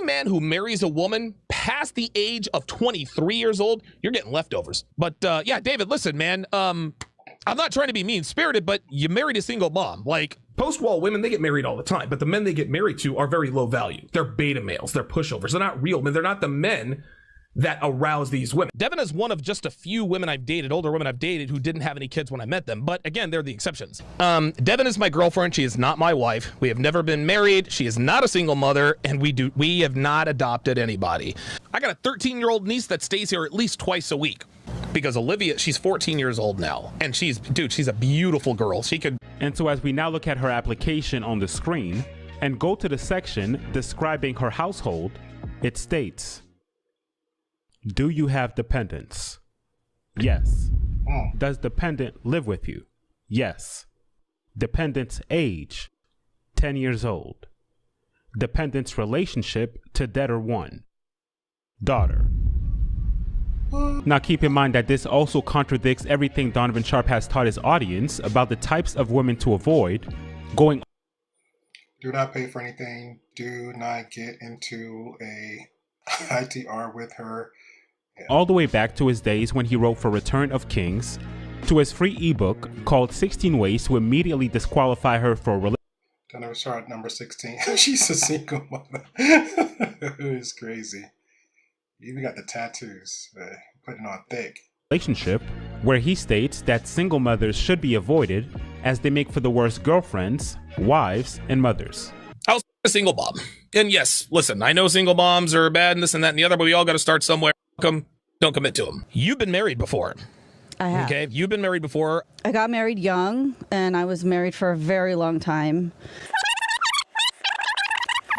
man who marries a woman past the age of 23 years old, you're getting leftovers. But yeah, David, listen, man, I'm not trying to be mean-spirited, but you married a single mom. Like, post-wall women, they get married all the time, but the men they get married to are very low value. They're beta males. They're pushovers. They're not real men. They're not the men that arouse these women. Devin is one of just a few women I've dated, older women I've dated, who didn't have any kids when I met them. But again, they're the exceptions. Devin is my girlfriend. She is not my wife. We have never been married. She is not a single mother, and we have not adopted anybody. I got a 13-year-old niece that stays here at least twice a week because Olivia, she's 14 years old now, and she's a beautiful girl. She could. And so as we now look at her application on the screen and go to the section describing her household, it states, do you have dependents? Yes. Does dependent live with you? Yes. Dependent's age, 10 years old. Dependent's relationship to debtor 1. Daughter. Now keep in mind that this also contradicts everything Donavan Sharpe has taught his audience about the types of women to avoid going. Do not pay for anything. Do not get into a ITR with her. All the way back to his days when he wrote for Return of Kings, to his free ebook called 16 Ways to Immediately Disqualify Her for a Relationship. Donavan Sharpe, number 16. She's a single mother. It's crazy. You even got the tattoos. Putting on thick. Relationship, where he states that single mothers should be avoided as they make for the worst girlfriends, wives, and mothers. I was a single mom. And yes, listen, I know single moms are bad and this and that and the other, but we all got to start somewhere. Don't commit to them. You've been married before. I have. Okay, you've been married before. I got married young, and I was married for a very long time.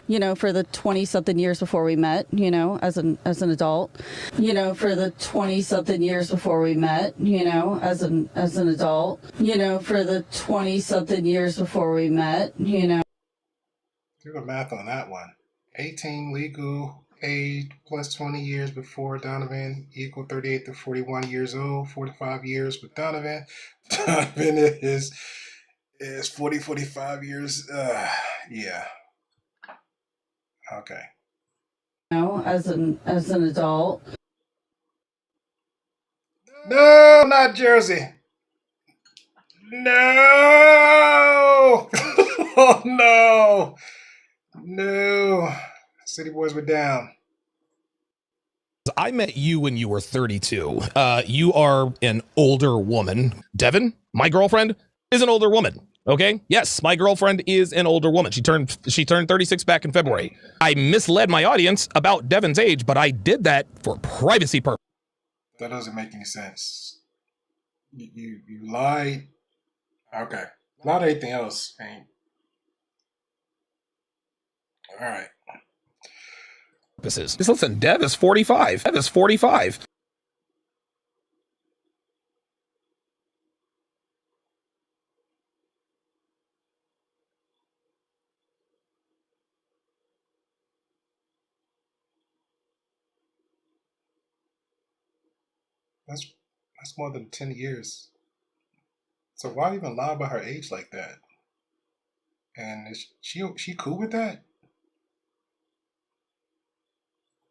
You know, for the 20-something years before we met, you know, as an adult. You know, for the 20-something years before we met, you know, as an adult. You know, for the 20-something years before we met, you know. Do the math on that one. 18 legal age plus 20 years before Donavan equal 38 to 41 years old. 45 years with Donavan. Donavan is 45 years. Yeah. Okay. You know, as an adult. No, not Jersey. No. Oh no. No. City boys were down. I met you when you were 32. You are an older woman. Devin, my girlfriend, is an older woman. Okay. Yes, my girlfriend is an older woman. She turned 36 back in February. I misled my audience about Devin's age, but I did that for privacy purposes. That doesn't make any sense. You lied. Okay. Not anything else. Ain't. All right. Just listen, Dev is 45. Dev is 45. That's more than 10 years. So why even lie about her age like that? And is she cool with that?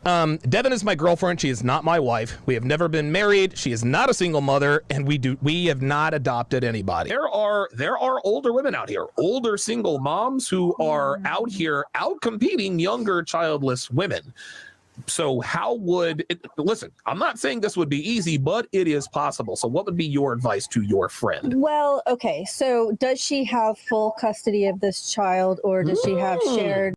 Devin is my girlfriend. She is not my wife. We have never been married. She is not a single mother, and we have not adopted anybody. There are older women out here, older single moms who are out here out competing younger childless women. So how would it, listen, I'm not saying this would be easy, but it is possible. So what would be your advice to your friend? Well, okay. So does she have full custody of this child, or does she have shared?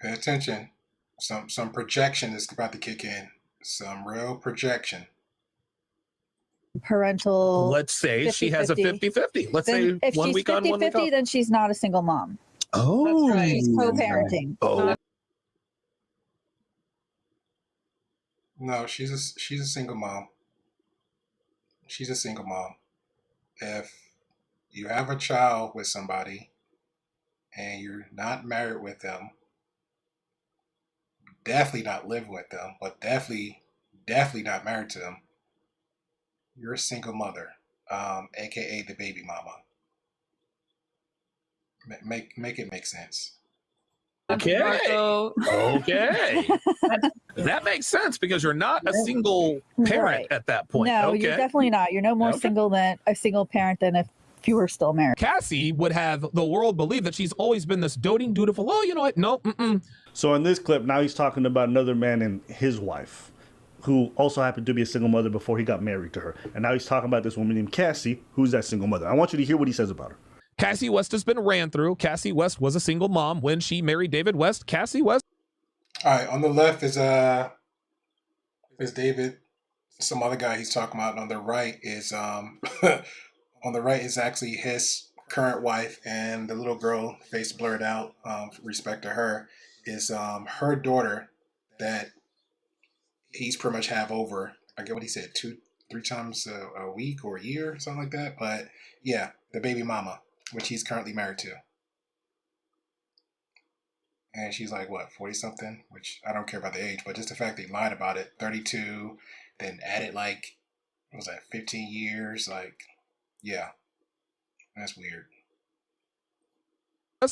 Pay attention. Some projection is about to kick in. Some real projection. Parental. Let's say 50-50. she has a 50-50. Let's Then say if 1 she's week on, 1 week 50-50, off. then she's not a single mom. Oh, That's right. She's co-parenting. Oh. No, she's a single mom. She's a single mom. If you have a child with somebody and you're not married with them, definitely not living with them, but definitely not married to them, you're a single mother, aka the baby mama. Make it make sense. Okay. Marco. Okay. That makes sense because you're not a single parent Right. at that point. No, Okay. you're definitely not. You're no more Okay. single parent than if you were still married. Cassie would have the world believe that she's always been this doting, dutiful. Oh, you know what? No. So in this clip, now he's talking about another man and his wife, who also happened to be a single mother before he got married to her. And now he's talking about this woman named Cassie, who's that single mother. I want you to hear what he says about her. Cassie West has been ran through. Cassie West was a single mom when she married David West. Cassie West. All right, on the left is David, some other guy he's talking about. And on the right is on the right is actually his current wife, and the little girl, face blurred out, respect to her, is her daughter that he's pretty much have over. I get what he said, 2-3 times a week or a year, something like that. But yeah, the baby mama, which he's currently married to. And she's like, what, 40 something? Which I don't care about the age, but just the fact that he lied about it, 32, then added like, what was that, 15 years? Like, yeah, that's weird.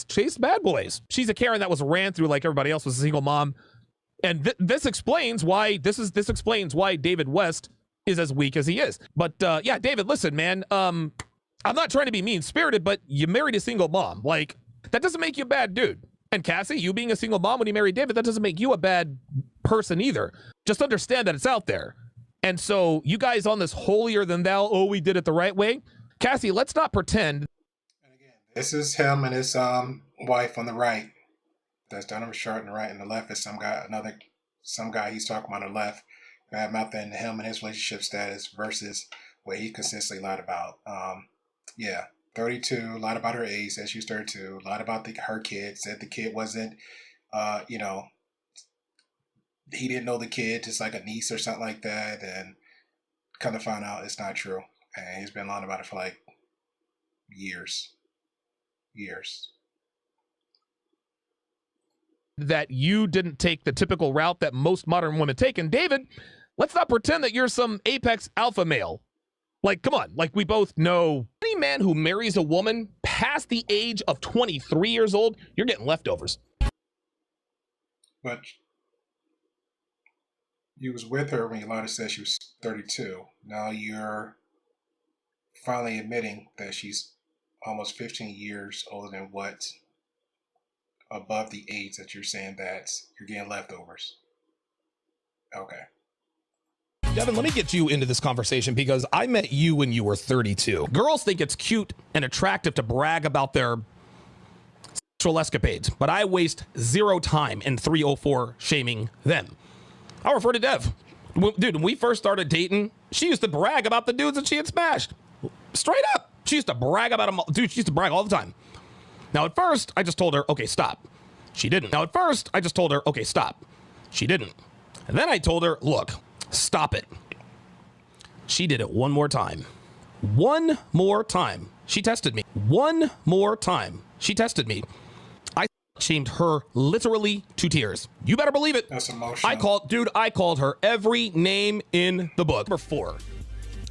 Chased bad boys. She's a Karen that was ran through like everybody else was a single mom. And this explains why this explains why David West is as weak as he is. But yeah, David, listen, man, I'm not trying to be mean-spirited, but you married a single mom. Like, that doesn't make you a bad dude. And Cassie, you being a single mom when you married David, that doesn't make you a bad person either. Just understand that it's out there. And so you guys on this holier than thou, oh, we did it the right way. Cassie, let's not pretend. And again, this is him and his wife on the right. That's Donavan Sharpe on the right, and the left is some guy he's talking about on the left. I have out there in him and his relationship status versus what he consistently lied about. Yeah, 32, lied about her age, said she was 32, lied about her kid, said the kid wasn't, he didn't know the kid, just like a niece or something like that, and kind of found out it's not true. And he's been lying about it for like years. That you didn't take the typical route that most modern women take. And David, let's not pretend that you're some apex alpha male. Like, come on, like we both know any man who marries a woman past the age of 23 years old, you're getting leftovers. But you was with her when you lied to say she was 32. Now you're finally admitting that she's almost 15 years older than what above the age that you're saying that you're getting leftovers. Okay. Devin, let me get you into this conversation because I met you when you were 32. Girls think it's cute and attractive to brag about their sexual escapades, but I waste zero time in 304 shaming them. I'll refer to Dev. Dude, when we first started dating, she used to brag about the dudes that she had smashed. Straight up. She used to brag about them. Dude, she used to brag all the time. Now, at first, I just told her, okay, stop. She didn't. Now, at first, I just told her, okay, stop. She didn't. And then I told her, look, stop it. She did it one more time. One more time. She tested me. One more time. She tested me. I shamed her literally to tears. You better believe it. That's emotional. I called her every name in the book. Number 4.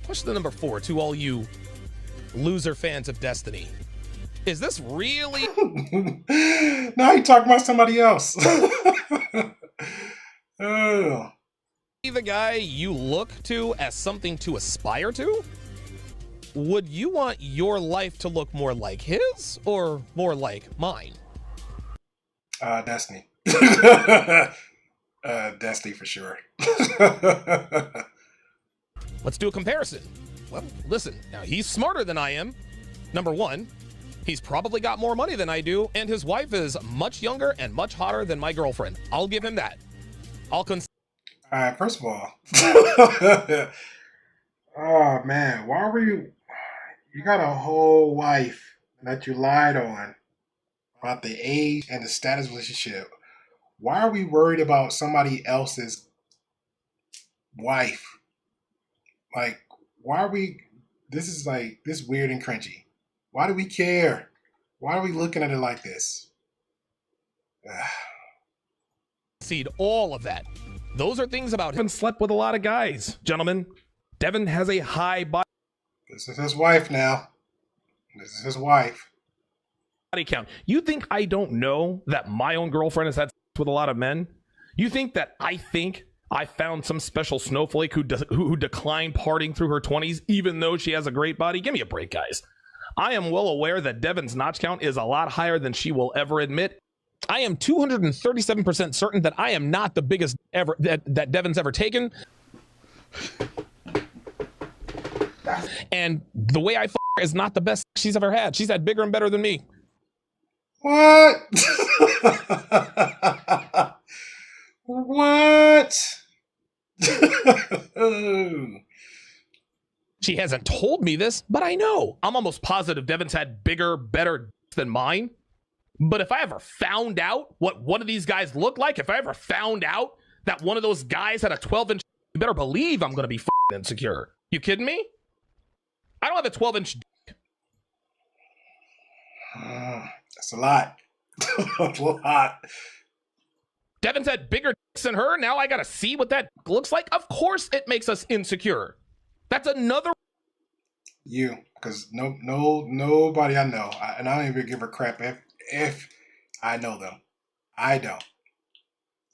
Question number 4 to all you loser fans of Destiny. Is this really? Now you talking about somebody else. Oh. The guy you look to as something to aspire to? Would you want your life to look more like his or more like mine? Destiny. Destiny for sure. Let's do a comparison. Well, listen, now he's smarter than I am. Number 1, he's probably got more money than I do, and his wife is much younger and much hotter than my girlfriend. I'll give him that. All right, first of all, oh man, why were you got a whole wife that you lied on about the age and the status relationship. Why are we worried about somebody else's wife? Like, why are we, this is weird and cringy. Why do we care? Why are we looking at it like this? Concede all of that. Those are things about him. Slept with a lot of guys, gentlemen. Devin has a high body. This is his wife now. This is his wife. body count. You think I don't know that my own girlfriend has had sex with a lot of men? You think that I think I found some special snowflake who declined partying through her 20s, even though she has a great body? Give me a break, guys. I am well aware that Devin's notch count is a lot higher than she will ever admit. I am 237% certain that I am not the biggest ever that Devin's ever taken. And the way I her is not the best she's ever had. She's had bigger and better than me. What? What? She hasn't told me this, but I know. I'm almost positive Devin's had bigger, better than mine. But if I ever found out what one of these guys looked like, if I ever found out that one of those guys had a 12-inch, you better believe I'm going to be insecure. You kidding me? I don't have a 12-inch. That's a lot. That's a lot. Devin's had bigger dicks than her. Now I got to see what that looks like. Of course it makes us insecure. That's another. You, because nobody I know, and I don't even give a crap if I know them. I don't.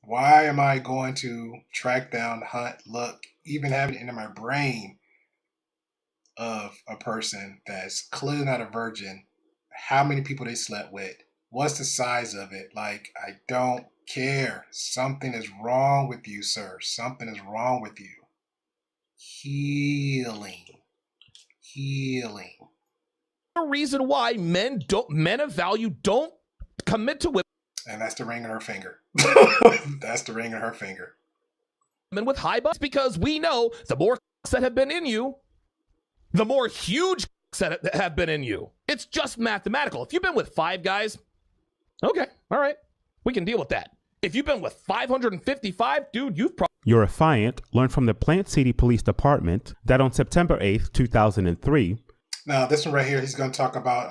Why am I going to track down, hunt, look, even have it in my brain of a person that's clearly not a virgin, how many people they slept with, what's the size of it? Like, I don't care. Something is wrong with you, sir. Something is wrong with you. Healing. The reason why men of value don't commit to women. And that's the ring on her finger. That's the ring on her finger. Women with high butts, because we know the more that have been in you, the more huge that have been in you. It's just mathematical. If you've been with 5 guys, okay, all right, we can deal with that. If you've been with 555, dude, you've probably. Your affiant learned from the Plant City Police Department that on September 8th, 2003. Now, this one right here, he's going to talk about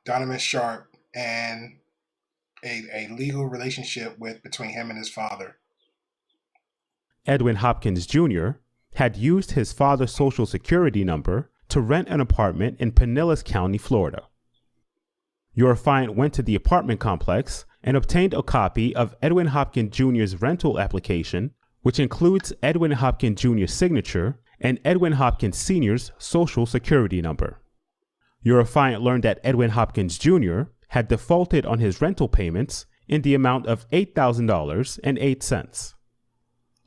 Donavan Sharpe and a legal relationship between him and his father. Edwin Hopkins Jr. had used his father's social security number to rent an apartment in Pinellas County, Florida. Your affiant went to the apartment complex and obtained a copy of Edwin Hopkins Jr.'s rental application, which includes Edwin Hopkins Jr.'s signature and Edwin Hopkins Sr.'s social security number. Your affiant learned that Edwin Hopkins Jr. had defaulted on his rental payments in the amount of $8,000.08.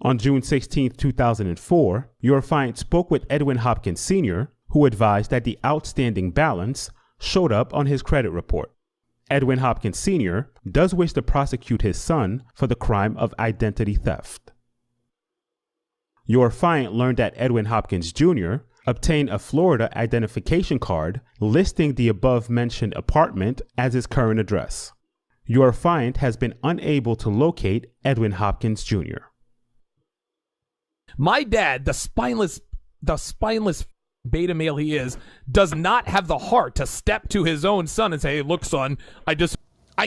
On June 16, 2004, your affiant spoke with Edwin Hopkins Sr., who advised that the outstanding balance showed up on his credit report. Edwin Hopkins Sr. does wish to prosecute his son for the crime of identity theft. Your affiant learned that Edwin Hopkins Jr. obtained a Florida identification card listing the above-mentioned apartment as his current address. Your affiant has been unable to locate Edwin Hopkins Jr. My dad, the spineless beta male he is, does not have the heart to step to his own son and say, hey, look, son, I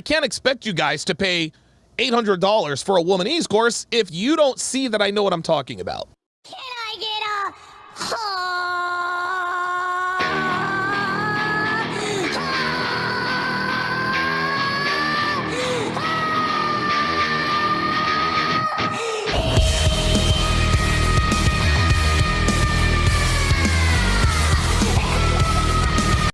can't expect you guys to pay $800 for a womanese course if you don't see that I know what I'm talking about. Can I get a